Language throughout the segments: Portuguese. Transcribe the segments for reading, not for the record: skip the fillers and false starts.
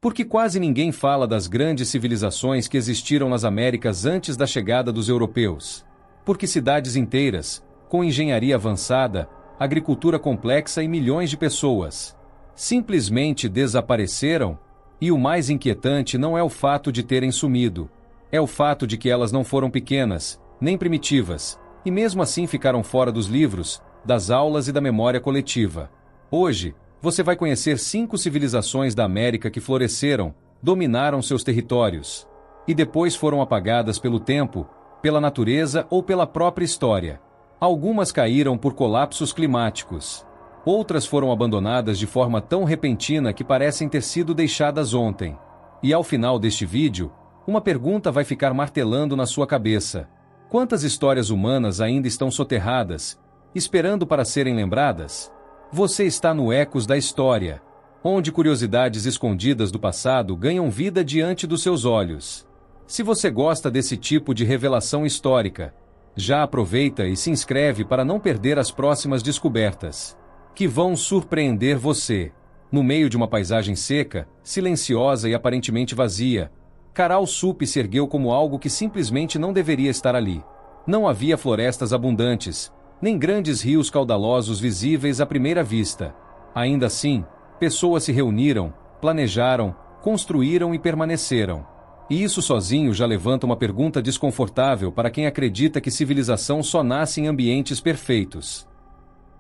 Porque quase ninguém fala das grandes civilizações que existiram nas Américas antes da chegada dos europeus. Porque cidades inteiras, com engenharia avançada, agricultura complexa e milhões de pessoas, simplesmente desapareceram, e o mais inquietante não é o fato de terem sumido, é o fato de que elas não foram pequenas, nem primitivas, e mesmo assim ficaram fora dos livros, das aulas e da memória coletiva. Hoje, você vai conhecer 5 civilizações da América que floresceram, dominaram seus territórios, e depois foram apagadas pelo tempo, pela natureza ou pela própria história. Algumas caíram por colapsos climáticos. Outras foram abandonadas de forma tão repentina que parecem ter sido deixadas ontem. E ao final deste vídeo, uma pergunta vai ficar martelando na sua cabeça. Quantas histórias humanas ainda estão soterradas, esperando para serem lembradas? Você está no Ecos da História, onde curiosidades escondidas do passado ganham vida diante dos seus olhos. Se você gosta desse tipo de revelação histórica, já aproveita e se inscreve para não perder as próximas descobertas, que vão surpreender você. No meio de uma paisagem seca, silenciosa e aparentemente vazia, Caral Supe se ergueu como algo que simplesmente não deveria estar ali. Não havia florestas abundantes, nem grandes rios caudalosos visíveis à primeira vista. Ainda assim, pessoas se reuniram, planejaram, construíram e permaneceram. E isso sozinho já levanta uma pergunta desconfortável para quem acredita que civilização só nasce em ambientes perfeitos.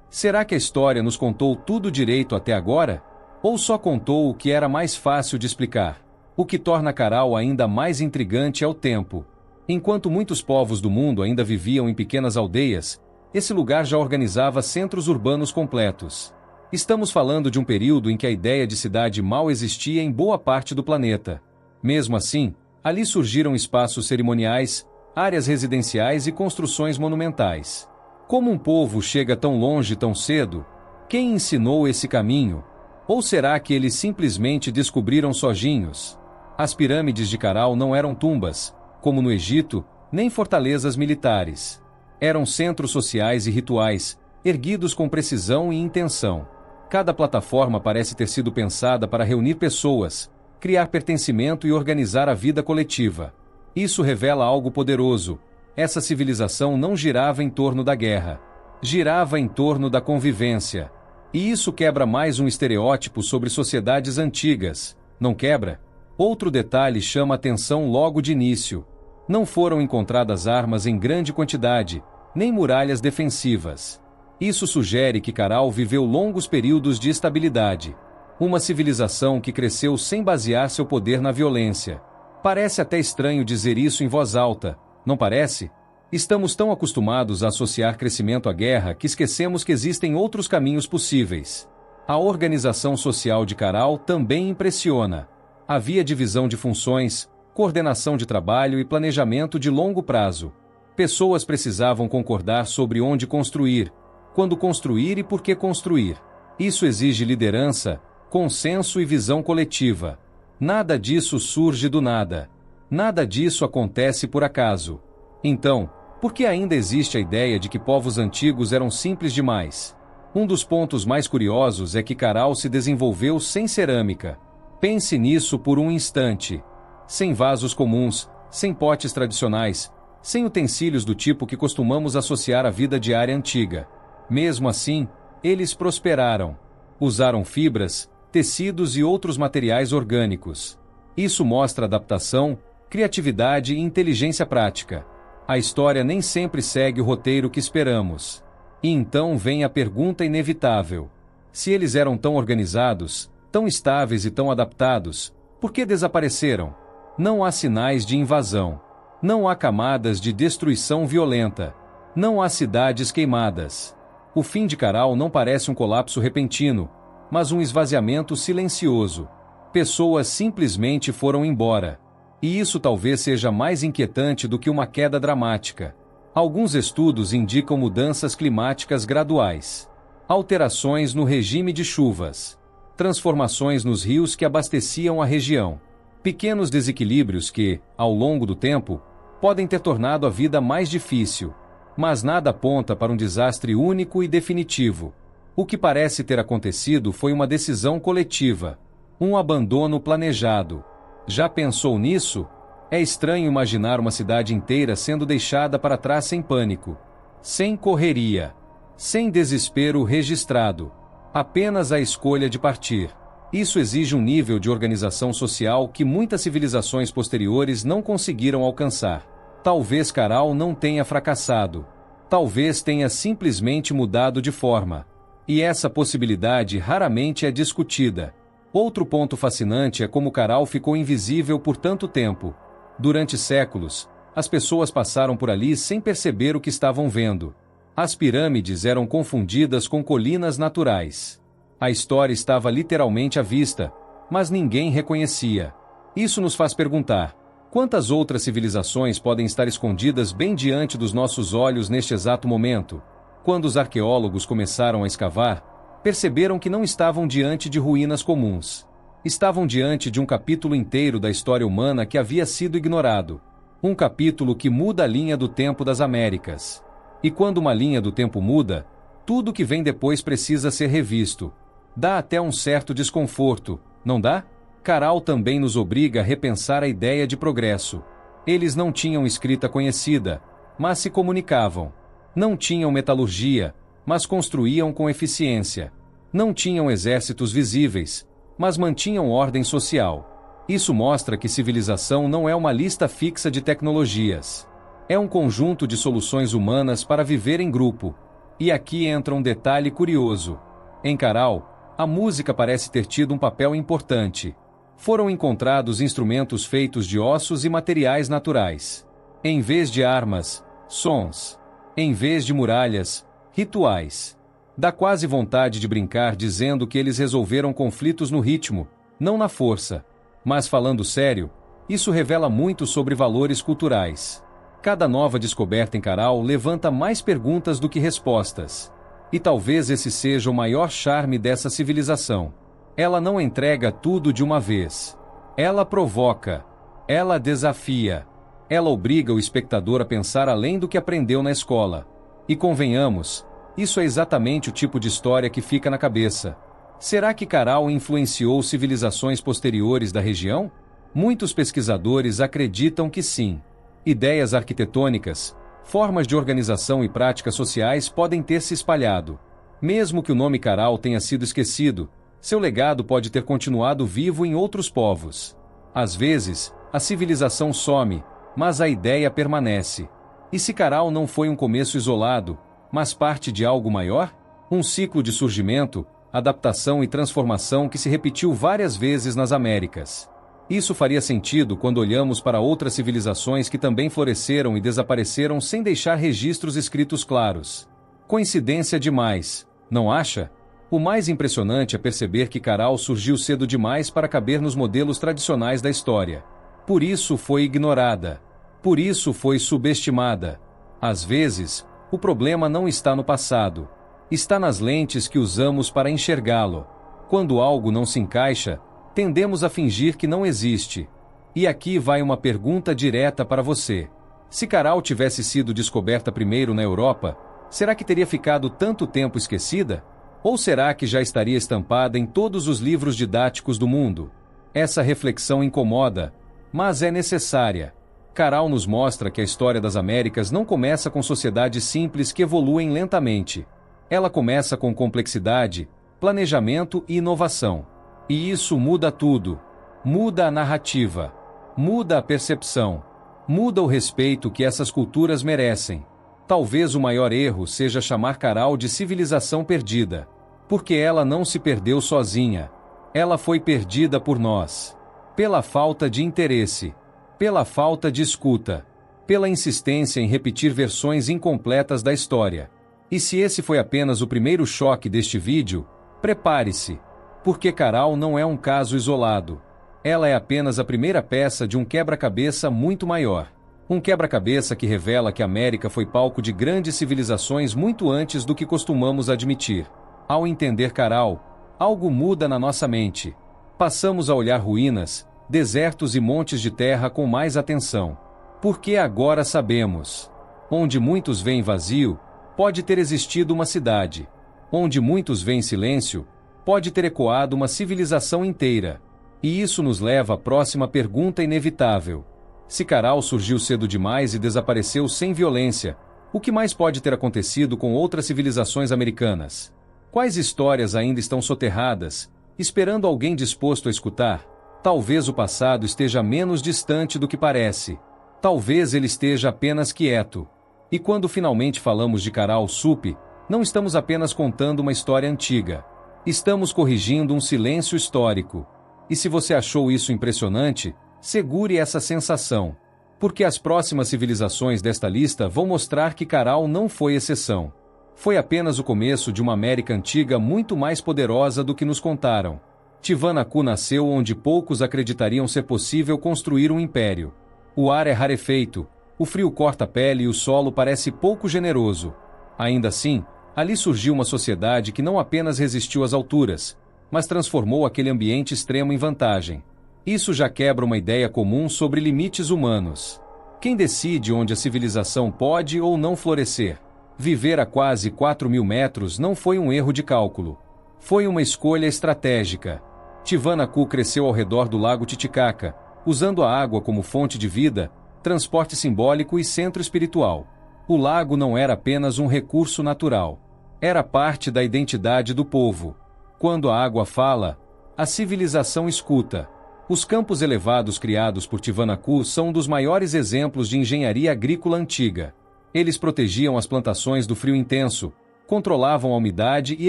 Será que a história nos contou tudo direito até agora? Ou só contou o que era mais fácil de explicar? O que torna Caral ainda mais intrigante é o tempo. Enquanto muitos povos do mundo ainda viviam em pequenas aldeias, esse lugar já organizava centros urbanos completos. Estamos falando de um período em que a ideia de cidade mal existia em boa parte do planeta. Mesmo assim, ali surgiram espaços cerimoniais, áreas residenciais e construções monumentais. Como um povo chega tão longe tão cedo? Quem ensinou esse caminho? Ou será que eles simplesmente descobriram sozinhos? As pirâmides de Caral não eram tumbas, como no Egito, nem fortalezas militares. Eram centros sociais e rituais, erguidos com precisão e intenção. Cada plataforma parece ter sido pensada para reunir pessoas, criar pertencimento e organizar a vida coletiva. Isso revela algo poderoso. Essa civilização não girava em torno da guerra. Girava em torno da convivência. E isso quebra mais um estereótipo sobre sociedades antigas, não quebra? Outro detalhe chama atenção logo de início. Não foram encontradas armas em grande quantidade, nem muralhas defensivas. Isso sugere que Caral viveu longos períodos de estabilidade. Uma civilização que cresceu sem basear seu poder na violência. Parece até estranho dizer isso em voz alta, não parece? Estamos tão acostumados a associar crescimento à guerra que esquecemos que existem outros caminhos possíveis. A organização social de Caral também impressiona. Havia divisão de funções, coordenação de trabalho e planejamento de longo prazo. Pessoas precisavam concordar sobre onde construir, quando construir e por que construir. Isso exige liderança, consenso e visão coletiva. Nada disso surge do nada. Nada disso acontece por acaso. Então, por que ainda existe a ideia de que povos antigos eram simples demais? Um dos pontos mais curiosos é que Caral se desenvolveu sem cerâmica. Pense nisso por um instante. Sem vasos comuns, sem potes tradicionais, sem utensílios do tipo que costumamos associar à vida diária antiga. Mesmo assim, eles prosperaram. Usaram fibras, tecidos e outros materiais orgânicos. Isso mostra adaptação, criatividade e inteligência prática. A história nem sempre segue o roteiro que esperamos. E então vem a pergunta inevitável. Se eles eram tão organizados, tão estáveis e tão adaptados, por que desapareceram? Não há sinais de invasão. Não há camadas de destruição violenta. Não há cidades queimadas. O fim de Caral não parece um colapso repentino, mas um esvaziamento silencioso. Pessoas simplesmente foram embora. E isso talvez seja mais inquietante do que uma queda dramática. Alguns estudos indicam mudanças climáticas graduais. Alterações no regime de chuvas. Transformações nos rios que abasteciam a região. Pequenos desequilíbrios que, ao longo do tempo, podem ter tornado a vida mais difícil. Mas nada aponta para um desastre único e definitivo. O que parece ter acontecido foi uma decisão coletiva. Um abandono planejado. Já pensou nisso? É estranho imaginar uma cidade inteira sendo deixada para trás sem pânico, sem correria, sem desespero registrado. Apenas a escolha de partir. Isso exige um nível de organização social que muitas civilizações posteriores não conseguiram alcançar. Talvez Caral não tenha fracassado. Talvez tenha simplesmente mudado de forma. E essa possibilidade raramente é discutida. Outro ponto fascinante é como Caral ficou invisível por tanto tempo. Durante séculos, as pessoas passaram por ali sem perceber o que estavam vendo. As pirâmides eram confundidas com colinas naturais. A história estava literalmente à vista, mas ninguém reconhecia. Isso nos faz perguntar: quantas outras civilizações podem estar escondidas bem diante dos nossos olhos neste exato momento? Quando os arqueólogos começaram a escavar, perceberam que não estavam diante de ruínas comuns. Estavam diante de um capítulo inteiro da história humana que havia sido ignorado. Um capítulo que muda a linha do tempo das Américas. E quando uma linha do tempo muda, tudo que vem depois precisa ser revisto. Dá até um certo desconforto, não dá? Caral também nos obriga a repensar a ideia de progresso. Eles não tinham escrita conhecida, mas se comunicavam. Não tinham metalurgia, mas construíam com eficiência. Não tinham exércitos visíveis, mas mantinham ordem social. Isso mostra que civilização não é uma lista fixa de tecnologias. É um conjunto de soluções humanas para viver em grupo. E aqui entra um detalhe curioso. Em Caral, a música parece ter tido um papel importante. Foram encontrados instrumentos feitos de ossos e materiais naturais. Em vez de armas, sons. Em vez de muralhas, rituais. Dá quase vontade de brincar dizendo que eles resolveram conflitos no ritmo, não na força. Mas falando sério, isso revela muito sobre valores culturais. Cada nova descoberta em Caral levanta mais perguntas do que respostas. E talvez esse seja o maior charme dessa civilização. Ela não entrega tudo de uma vez. Ela provoca. Ela desafia. Ela obriga o espectador a pensar além do que aprendeu na escola. E convenhamos, isso é exatamente o tipo de história que fica na cabeça. Será que Caral influenciou civilizações posteriores da região? Muitos pesquisadores acreditam que sim. Ideias arquitetônicas, formas de organização e práticas sociais podem ter se espalhado. Mesmo que o nome Caral tenha sido esquecido, seu legado pode ter continuado vivo em outros povos. Às vezes, a civilização some, mas a ideia permanece. E se Caral não foi um começo isolado, mas parte de algo maior? Um ciclo de surgimento, adaptação e transformação que se repetiu várias vezes nas Américas. Isso faria sentido quando olhamos para outras civilizações que também floresceram e desapareceram sem deixar registros escritos claros. Coincidência demais, não acha? O mais impressionante é perceber que Caral surgiu cedo demais para caber nos modelos tradicionais da história. Por isso foi ignorada. Por isso foi subestimada. Às vezes, o problema não está no passado. Está nas lentes que usamos para enxergá-lo. Quando algo não se encaixa, tendemos a fingir que não existe. E aqui vai uma pergunta direta para você. Se Caral tivesse sido descoberta primeiro na Europa, será que teria ficado tanto tempo esquecida? Ou será que já estaria estampada em todos os livros didáticos do mundo? Essa reflexão incomoda, mas é necessária. Caral nos mostra que a história das Américas não começa com sociedades simples que evoluem lentamente. Ela começa com complexidade, planejamento e inovação. E isso muda tudo. Muda a narrativa. Muda a percepção. Muda o respeito que essas culturas merecem. Talvez o maior erro seja chamar Caral de civilização perdida. Porque ela não se perdeu sozinha. Ela foi perdida por nós. Pela falta de interesse. Pela falta de escuta. Pela insistência em repetir versões incompletas da história. E se esse foi apenas o primeiro choque deste vídeo, prepare-se. Porque Caral não é um caso isolado. Ela é apenas a primeira peça de um quebra-cabeça muito maior. Um quebra-cabeça que revela que a América foi palco de grandes civilizações muito antes do que costumamos admitir. Ao entender Caral, algo muda na nossa mente. Passamos a olhar ruínas, desertos e montes de terra com mais atenção. Porque agora sabemos. Onde muitos veem vazio, pode ter existido uma cidade. Onde muitos veem silêncio, pode ter ecoado uma civilização inteira. E isso nos leva à próxima pergunta inevitável. Se Caral surgiu cedo demais e desapareceu sem violência, o que mais pode ter acontecido com outras civilizações americanas? Quais histórias ainda estão soterradas, esperando alguém disposto a escutar? Talvez o passado esteja menos distante do que parece. Talvez ele esteja apenas quieto. E quando finalmente falamos de Caral Supe, não estamos apenas contando uma história antiga. Estamos corrigindo um silêncio histórico. E se você achou isso impressionante, segure essa sensação. Porque as próximas civilizações desta lista vão mostrar que Caral não foi exceção. Foi apenas o começo de uma América antiga muito mais poderosa do que nos contaram. Tiwanaku nasceu onde poucos acreditariam ser possível construir um império. O ar é rarefeito, o frio corta a pele e o solo parece pouco generoso. Ainda assim, ali surgiu uma sociedade que não apenas resistiu às alturas, mas transformou aquele ambiente extremo em vantagem. Isso já quebra uma ideia comum sobre limites humanos. Quem decide onde a civilização pode ou não florescer? Viver a quase 4.000 metros não foi um erro de cálculo. Foi uma escolha estratégica. Tiwanaku cresceu ao redor do lago Titicaca, usando a água como fonte de vida, transporte simbólico e centro espiritual. O lago não era apenas um recurso natural. Era parte da identidade do povo. Quando a água fala, a civilização escuta. Os campos elevados criados por Tiwanaku são um dos maiores exemplos de engenharia agrícola antiga. Eles protegiam as plantações do frio intenso, controlavam a umidade e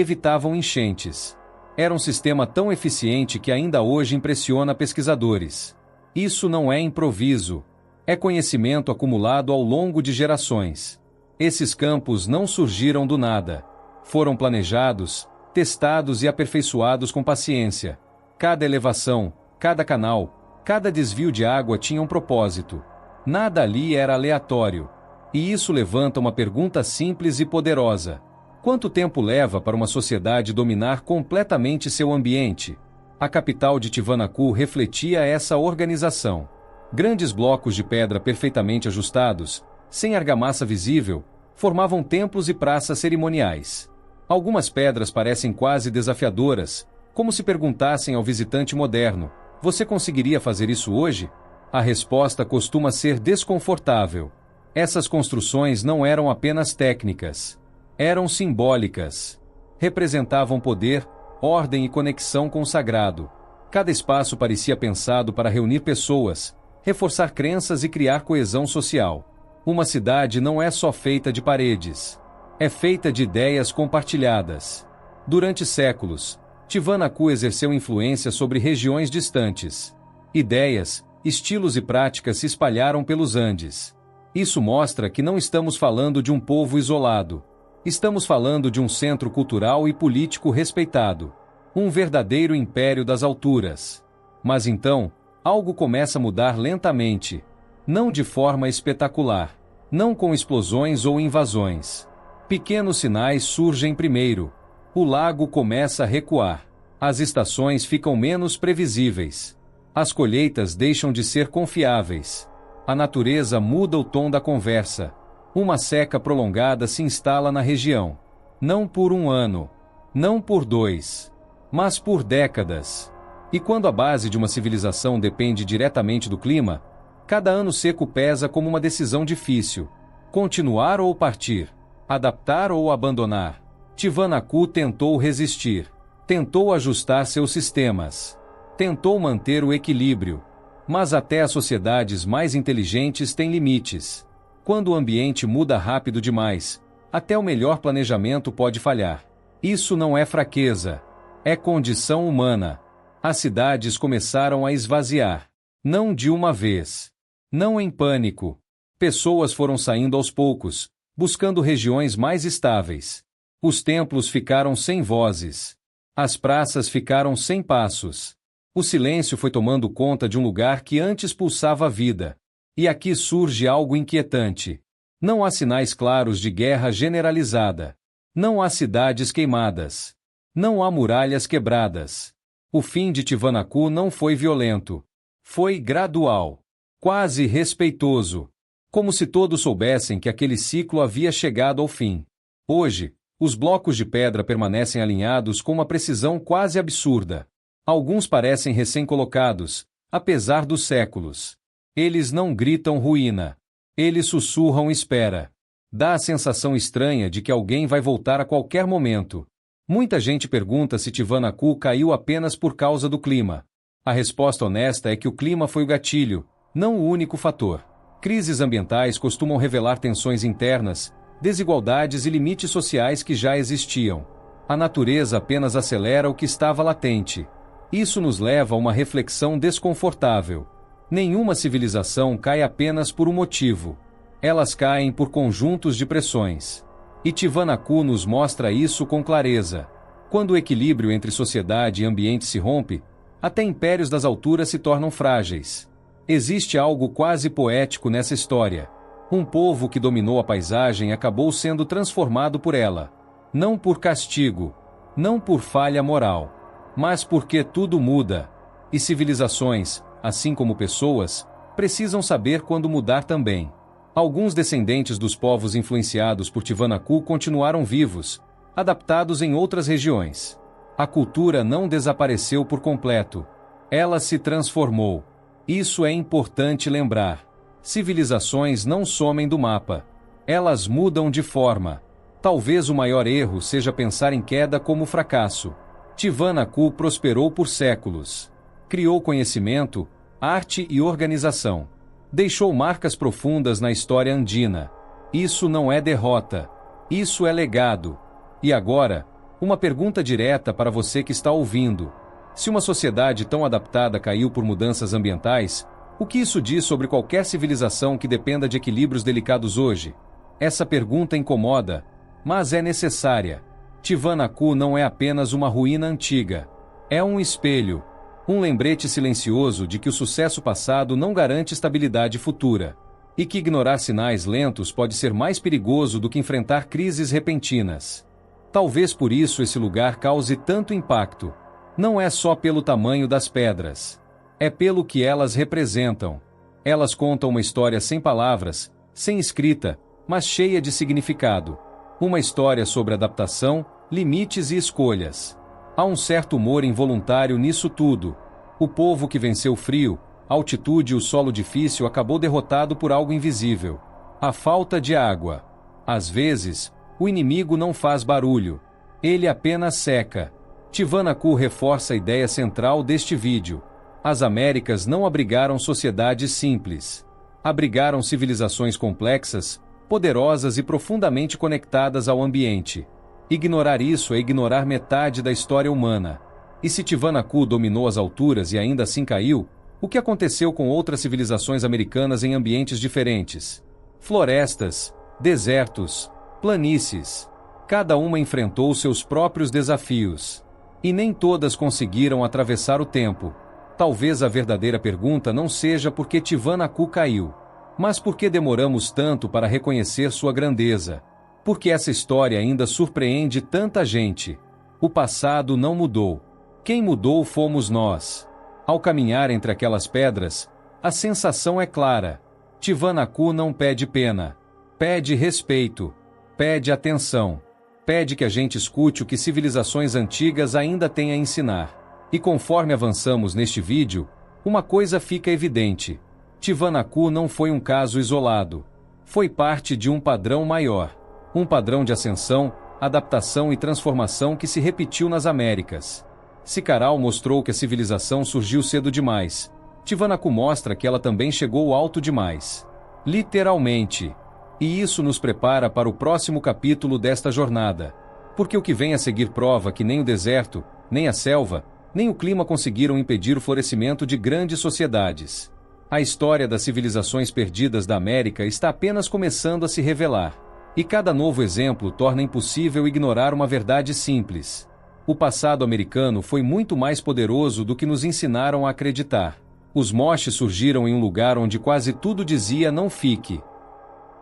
evitavam enchentes. Era um sistema tão eficiente que ainda hoje impressiona pesquisadores. Isso não é improviso. É conhecimento acumulado ao longo de gerações. Esses campos não surgiram do nada. Foram planejados, testados e aperfeiçoados com paciência. Cada elevação, cada canal, cada desvio de água tinha um propósito. Nada ali era aleatório. E isso levanta uma pergunta simples e poderosa. Quanto tempo leva para uma sociedade dominar completamente seu ambiente? A capital de Tiwanaku refletia essa organização. Grandes blocos de pedra perfeitamente ajustados, sem argamassa visível, formavam templos e praças cerimoniais. Algumas pedras parecem quase desafiadoras, como se perguntassem ao visitante moderno: você conseguiria fazer isso hoje? A resposta costuma ser desconfortável. Essas construções não eram apenas técnicas. Eram simbólicas. Representavam poder, ordem e conexão com o sagrado. Cada espaço parecia pensado para reunir pessoas, reforçar crenças e criar coesão social. Uma cidade não é só feita de paredes. É feita de ideias compartilhadas. Durante séculos, Tiwanaku exerceu influência sobre regiões distantes. Ideias, estilos e práticas se espalharam pelos Andes. Isso mostra que não estamos falando de um povo isolado. Estamos falando de um centro cultural e político respeitado. Um verdadeiro império das alturas. Mas então, algo começa a mudar lentamente. Não de forma espetacular. Não com explosões ou invasões. Pequenos sinais surgem primeiro. O lago começa a recuar. As estações ficam menos previsíveis. As colheitas deixam de ser confiáveis. A natureza muda o tom da conversa. Uma seca prolongada se instala na região. Não por um ano. Não por 2. Mas por décadas. E quando a base de uma civilização depende diretamente do clima, cada ano seco pesa como uma decisão difícil. Continuar ou partir? Adaptar ou abandonar? Tiwanaku tentou resistir. Tentou ajustar seus sistemas. Tentou manter o equilíbrio. Mas até as sociedades mais inteligentes têm limites. Quando o ambiente muda rápido demais, até o melhor planejamento pode falhar. Isso não é fraqueza. É condição humana. As cidades começaram a esvaziar. Não de uma vez. Não em pânico. Pessoas foram saindo aos poucos, buscando regiões mais estáveis. Os templos ficaram sem vozes. As praças ficaram sem passos. O silêncio foi tomando conta de um lugar que antes pulsava vida. E aqui surge algo inquietante. Não há sinais claros de guerra generalizada. Não há cidades queimadas. Não há muralhas quebradas. O fim de Tiwanaku não foi violento. Foi gradual. Quase respeitoso. Como se todos soubessem que aquele ciclo havia chegado ao fim. Hoje, os blocos de pedra permanecem alinhados com uma precisão quase absurda. Alguns parecem recém-colocados, apesar dos séculos. Eles não gritam ruína. Eles sussurram espera. Dá a sensação estranha de que alguém vai voltar a qualquer momento. Muita gente pergunta se Tiwanaku caiu apenas por causa do clima. A resposta honesta é que o clima foi o gatilho, não o único fator. Crises ambientais costumam revelar tensões internas, desigualdades e limites sociais que já existiam. A natureza apenas acelera o que estava latente. Isso nos leva a uma reflexão desconfortável. Nenhuma civilização cai apenas por um motivo. Elas caem por conjuntos de pressões. E Tiwanaku nos mostra isso com clareza. Quando o equilíbrio entre sociedade e ambiente se rompe, até impérios das alturas se tornam frágeis. Existe algo quase poético nessa história. Um povo que dominou a paisagem acabou sendo transformado por ela. Não por castigo, não por falha moral, mas porque tudo muda. E civilizações, assim como pessoas, precisam saber quando mudar também. Alguns descendentes dos povos influenciados por Tiwanaku continuaram vivos, adaptados em outras regiões. A cultura não desapareceu por completo. Ela se transformou. Isso é importante lembrar. Civilizações não somem do mapa. Elas mudam de forma. Talvez o maior erro seja pensar em queda como fracasso. Tiwanaku prosperou por séculos. Criou conhecimento, arte e organização. Deixou marcas profundas na história andina. Isso não é derrota. Isso é legado. E agora, uma pergunta direta para você que está ouvindo. Se uma sociedade tão adaptada caiu por mudanças ambientais, o que isso diz sobre qualquer civilização que dependa de equilíbrios delicados hoje? Essa pergunta incomoda, mas é necessária. Tiwanaku não é apenas uma ruína antiga. É um espelho. Um lembrete silencioso de que o sucesso passado não garante estabilidade futura. E que ignorar sinais lentos pode ser mais perigoso do que enfrentar crises repentinas. Talvez por isso esse lugar cause tanto impacto. Não é só pelo tamanho das pedras. É pelo que elas representam. Elas contam uma história sem palavras, sem escrita, mas cheia de significado. Uma história sobre adaptação, limites e escolhas. Há um certo humor involuntário nisso tudo. O povo que venceu o frio, a altitude e o solo difícil acabou derrotado por algo invisível. A falta de água. Às vezes, o inimigo não faz barulho. Ele apenas seca. Tiwanaku reforça a ideia central deste vídeo. As Américas não abrigaram sociedades simples. Abrigaram civilizações complexas, poderosas e profundamente conectadas ao ambiente. Ignorar isso é ignorar metade da história humana. E se Tiwanaku dominou as alturas e ainda assim caiu, o que aconteceu com outras civilizações americanas em ambientes diferentes? Florestas, desertos, planícies. Cada uma enfrentou seus próprios desafios. E nem todas conseguiram atravessar o tempo. Talvez a verdadeira pergunta não seja por que Tiwanaku caiu, mas por que demoramos tanto para reconhecer sua grandeza. Porque essa história ainda surpreende tanta gente. O passado não mudou. Quem mudou fomos nós. Ao caminhar entre aquelas pedras, a sensação é clara. Tiwanaku não pede pena. Pede respeito. Pede atenção. Pede que a gente escute o que civilizações antigas ainda têm a ensinar. E conforme avançamos neste vídeo, uma coisa fica evidente. Tiwanaku não foi um caso isolado. Foi parte de um padrão maior. Um padrão de ascensão, adaptação e transformação que se repetiu nas Américas. Sikaral mostrou que a civilização surgiu cedo demais. Tiwanaku mostra que ela também chegou alto demais. Literalmente. E isso nos prepara para o próximo capítulo desta jornada. Porque o que vem a seguir prova que nem o deserto, nem a selva, nem o clima conseguiram impedir o florescimento de grandes sociedades. A história das civilizações perdidas da América está apenas começando a se revelar. E cada novo exemplo torna impossível ignorar uma verdade simples. O passado americano foi muito mais poderoso do que nos ensinaram a acreditar. Os moches surgiram em um lugar onde quase tudo dizia não fique.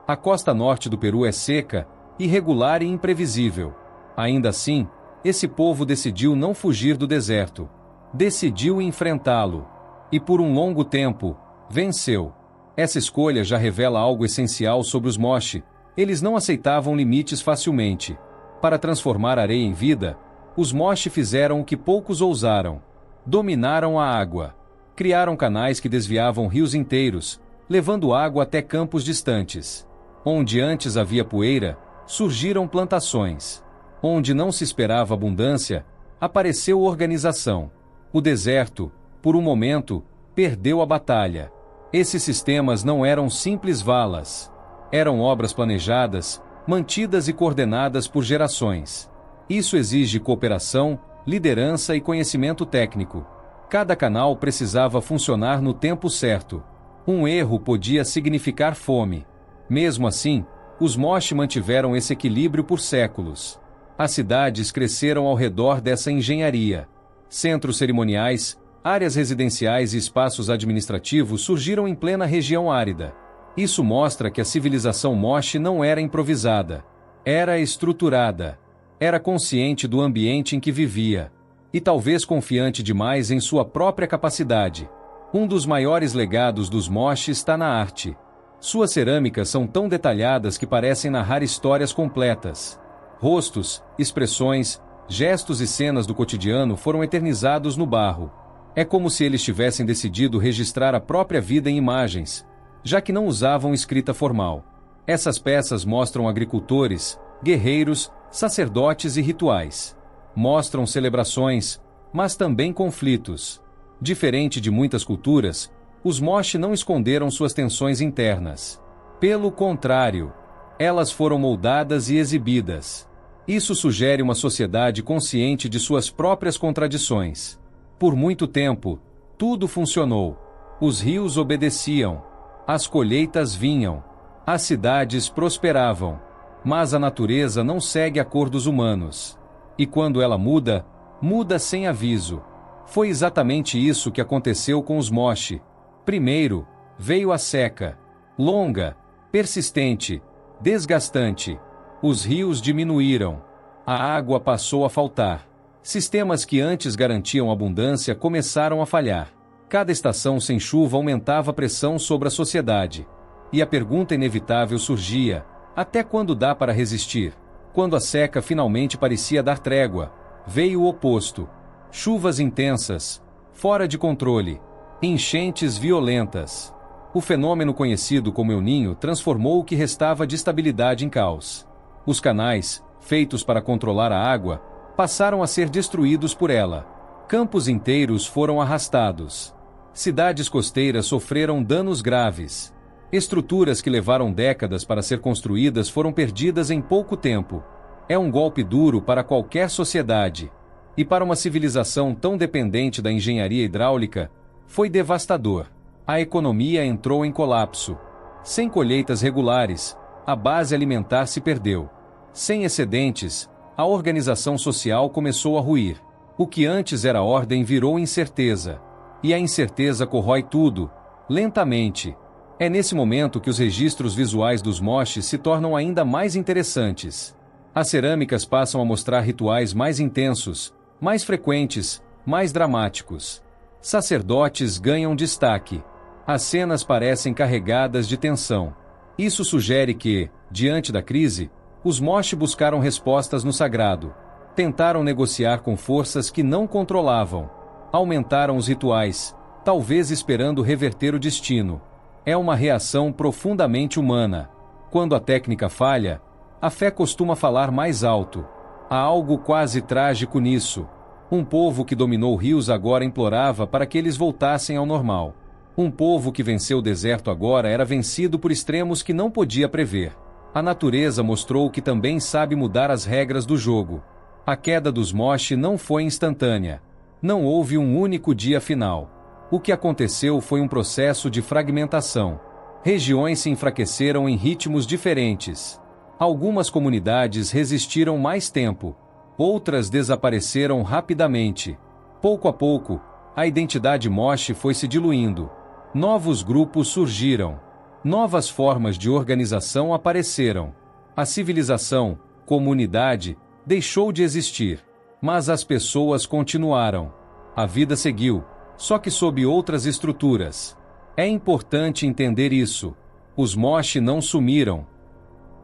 A costa norte do Peru é seca, irregular e imprevisível. Ainda assim, esse povo decidiu não fugir do deserto. Decidiu enfrentá-lo. E por um longo tempo, venceu. Essa escolha já revela algo essencial sobre os moche. Eles não aceitavam limites facilmente. Para transformar areia em vida, os moche fizeram o que poucos ousaram. Dominaram a água. Criaram canais que desviavam rios inteiros, levando água até campos distantes. Onde antes havia poeira, surgiram plantações. Onde não se esperava abundância, apareceu organização. O deserto, por um momento, perdeu a batalha. Esses sistemas não eram simples valas. Eram obras planejadas, mantidas e coordenadas por gerações. Isso exige cooperação, liderança e conhecimento técnico. Cada canal precisava funcionar no tempo certo. Um erro podia significar fome. Mesmo assim, os Moche mantiveram esse equilíbrio por séculos. As cidades cresceram ao redor dessa engenharia. Centros cerimoniais, áreas residenciais e espaços administrativos surgiram em plena região árida. Isso mostra que a civilização Moche não era improvisada. Era estruturada. Era consciente do ambiente em que vivia. E talvez confiante demais em sua própria capacidade. Um dos maiores legados dos Moche está na arte. Suas cerâmicas são tão detalhadas que parecem narrar histórias completas. Rostos, expressões, gestos e cenas do cotidiano foram eternizados no barro. É como se eles tivessem decidido registrar a própria vida em imagens, já que não usavam escrita formal. Essas peças mostram agricultores, guerreiros, sacerdotes e rituais. Mostram celebrações, mas também conflitos. Diferente de muitas culturas, os Moche não esconderam suas tensões internas. Pelo contrário, elas foram moldadas e exibidas. Isso sugere uma sociedade consciente de suas próprias contradições. Por muito tempo, tudo funcionou. Os rios obedeciam. As colheitas vinham. As cidades prosperavam. Mas a natureza não segue a cor dos humanos. E quando ela muda, muda sem aviso. Foi exatamente isso que aconteceu com os Moche. Primeiro, veio a seca. Longa, persistente, desgastante. Os rios diminuíram. A água passou a faltar. Sistemas que antes garantiam abundância começaram a falhar. Cada estação sem chuva aumentava a pressão sobre a sociedade. E a pergunta inevitável surgia: até quando dá para resistir? Quando a seca finalmente parecia dar trégua, veio o oposto. Chuvas intensas, fora de controle, enchentes violentas. O fenômeno conhecido como El Niño transformou o que restava de estabilidade em caos. Os canais, feitos para controlar a água, passaram a ser destruídos por ela. Campos inteiros foram arrastados. Cidades costeiras sofreram danos graves. Estruturas que levaram décadas para ser construídas foram perdidas em pouco tempo. É um golpe duro para qualquer sociedade. E para uma civilização tão dependente da engenharia hidráulica, foi devastador. A economia entrou em colapso. Sem colheitas regulares, a base alimentar se perdeu. Sem excedentes, a organização social começou a ruir. O que antes era ordem virou incerteza. E a incerteza corrói tudo, lentamente. É nesse momento que os registros visuais dos Moche se tornam ainda mais interessantes. As cerâmicas passam a mostrar rituais mais intensos, mais frequentes, mais dramáticos. Sacerdotes ganham destaque. As cenas parecem carregadas de tensão. Isso sugere que, diante da crise, os Moche buscaram respostas no sagrado. Tentaram negociar com forças que não controlavam. Aumentaram os rituais, talvez esperando reverter o destino. É uma reação profundamente humana. Quando a técnica falha, a fé costuma falar mais alto. Há algo quase trágico nisso. Um povo que dominou rios agora implorava para que eles voltassem ao normal. Um povo que venceu o deserto agora era vencido por extremos que não podia prever. A natureza mostrou que também sabe mudar as regras do jogo. A queda dos Moche não foi instantânea. Não houve um único dia final. O que aconteceu foi um processo de fragmentação. Regiões se enfraqueceram em ritmos diferentes. Algumas comunidades resistiram mais tempo. Outras desapareceram rapidamente. Pouco a pouco, a identidade Moche foi se diluindo. Novos grupos surgiram. Novas formas de organização apareceram. A civilização, comunidade, deixou de existir. Mas as pessoas continuaram. A vida seguiu, só que sob outras estruturas. É importante entender isso. Os Moche não sumiram.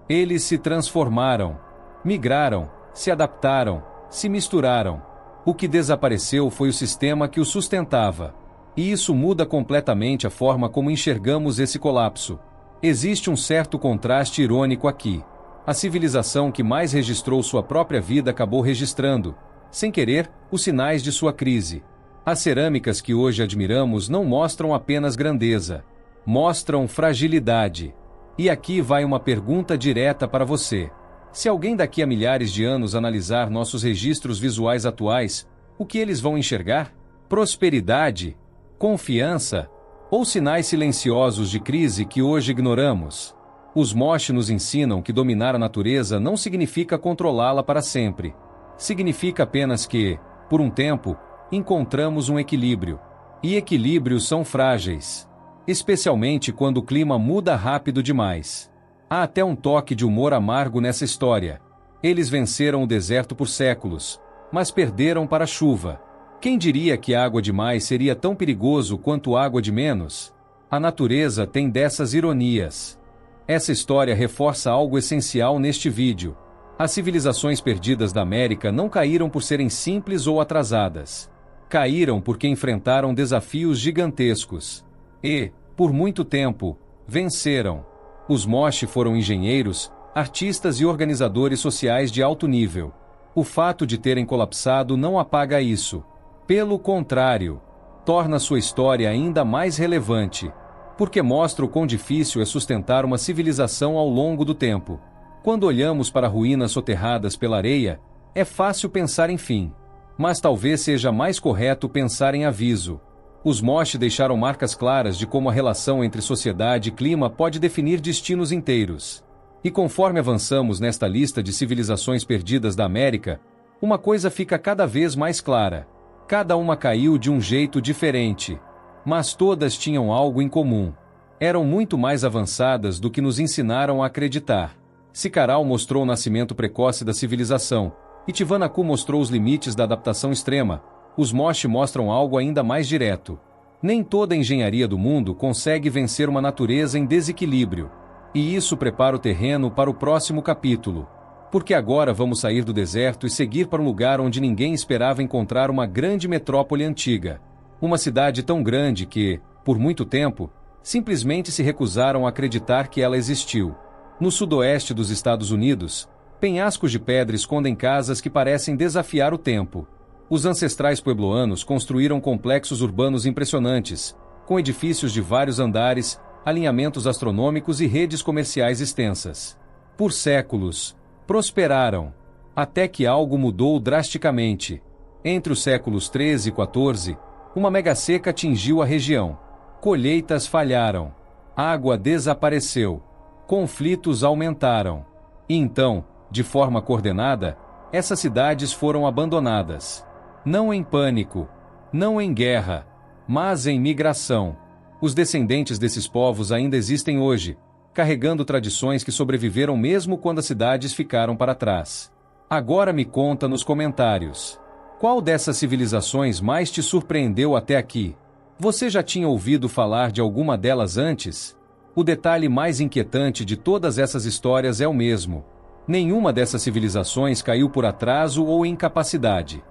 Eles se transformaram. Migraram, se adaptaram, se misturaram. O que desapareceu foi o sistema que o sustentava. E isso muda completamente a forma como enxergamos esse colapso. Existe um certo contraste irônico aqui. A civilização que mais registrou sua própria vida acabou registrando, sem querer, os sinais de sua crise. As cerâmicas que hoje admiramos não mostram apenas grandeza, mostram fragilidade. E aqui vai uma pergunta direta para você. Se alguém daqui a milhares de anos analisar nossos registros visuais atuais, o que eles vão enxergar? Prosperidade? Confiança? Ou sinais silenciosos de crise que hoje ignoramos? Os Moche nos ensinam que dominar a natureza não significa controlá-la para sempre. Significa apenas que, por um tempo, encontramos um equilíbrio. E equilíbrios são frágeis, especialmente quando o clima muda rápido demais. Há até um toque de humor amargo nessa história. Eles venceram o deserto por séculos, mas perderam para a chuva. Quem diria que água demais seria tão perigoso quanto água de menos? A natureza tem dessas ironias. Essa história reforça algo essencial neste vídeo. As civilizações perdidas da América não caíram por serem simples ou atrasadas. Caíram porque enfrentaram desafios gigantescos. E, por muito tempo, venceram. Os Moche foram engenheiros, artistas e organizadores sociais de alto nível. O fato de terem colapsado não apaga isso. Pelo contrário, torna sua história ainda mais relevante, porque mostra o quão difícil é sustentar uma civilização ao longo do tempo. Quando olhamos para ruínas soterradas pela areia, é fácil pensar em fim. Mas talvez seja mais correto pensar em aviso. Os Moche deixaram marcas claras de como a relação entre sociedade e clima pode definir destinos inteiros. E conforme avançamos nesta lista de civilizações perdidas da América, uma coisa fica cada vez mais clara. Cada uma caiu de um jeito diferente. Mas todas tinham algo em comum. Eram muito mais avançadas do que nos ensinaram a acreditar. Sikaral mostrou o nascimento precoce da civilização, e Tiwanaku mostrou os limites da adaptação extrema. Os Moche mostram algo ainda mais direto. Nem toda a engenharia do mundo consegue vencer uma natureza em desequilíbrio. E isso prepara o terreno para o próximo capítulo. Porque agora vamos sair do deserto e seguir para um lugar onde ninguém esperava encontrar uma grande metrópole antiga. Uma cidade tão grande que, por muito tempo, simplesmente se recusaram a acreditar que ela existiu. No sudoeste dos Estados Unidos, penhascos de pedra escondem casas que parecem desafiar o tempo. Os ancestrais puebloanos construíram complexos urbanos impressionantes, com edifícios de vários andares, alinhamentos astronômicos e redes comerciais extensas. Por séculos, prosperaram, até que algo mudou drasticamente. Entre os séculos 13 e 14, uma mega-seca atingiu a região. Colheitas falharam. Água desapareceu. Conflitos aumentaram. E então, de forma coordenada, essas cidades foram abandonadas. Não em pânico, não em guerra, mas em migração. Os descendentes desses povos ainda existem hoje, carregando tradições que sobreviveram mesmo quando as cidades ficaram para trás. Agora me conta nos comentários. Qual dessas civilizações mais te surpreendeu até aqui? Você já tinha ouvido falar de alguma delas antes? O detalhe mais inquietante de todas essas histórias é o mesmo. Nenhuma dessas civilizações caiu por atraso ou incapacidade.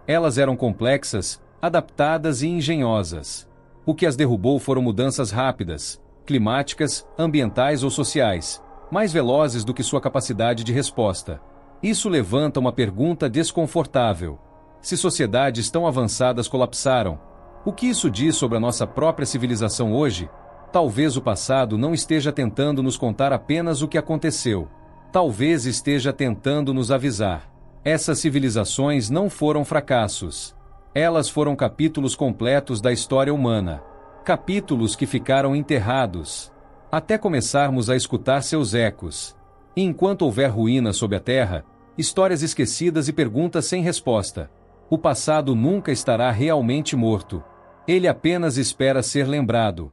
Elas eram complexas, adaptadas e engenhosas. O que as derrubou foram mudanças rápidas, climáticas, ambientais ou sociais, mais velozes do que sua capacidade de resposta. Isso levanta uma pergunta desconfortável. Se sociedades tão avançadas colapsaram, o que isso diz sobre a nossa própria civilização hoje? Talvez o passado não esteja tentando nos contar apenas o que aconteceu. Talvez esteja tentando nos avisar. Essas civilizações não foram fracassos. Elas foram capítulos completos da história humana. Capítulos que ficaram enterrados, até começarmos a escutar seus ecos. E enquanto houver ruínas sob a terra, histórias esquecidas e perguntas sem resposta, o passado nunca estará realmente morto. Ele apenas espera ser lembrado.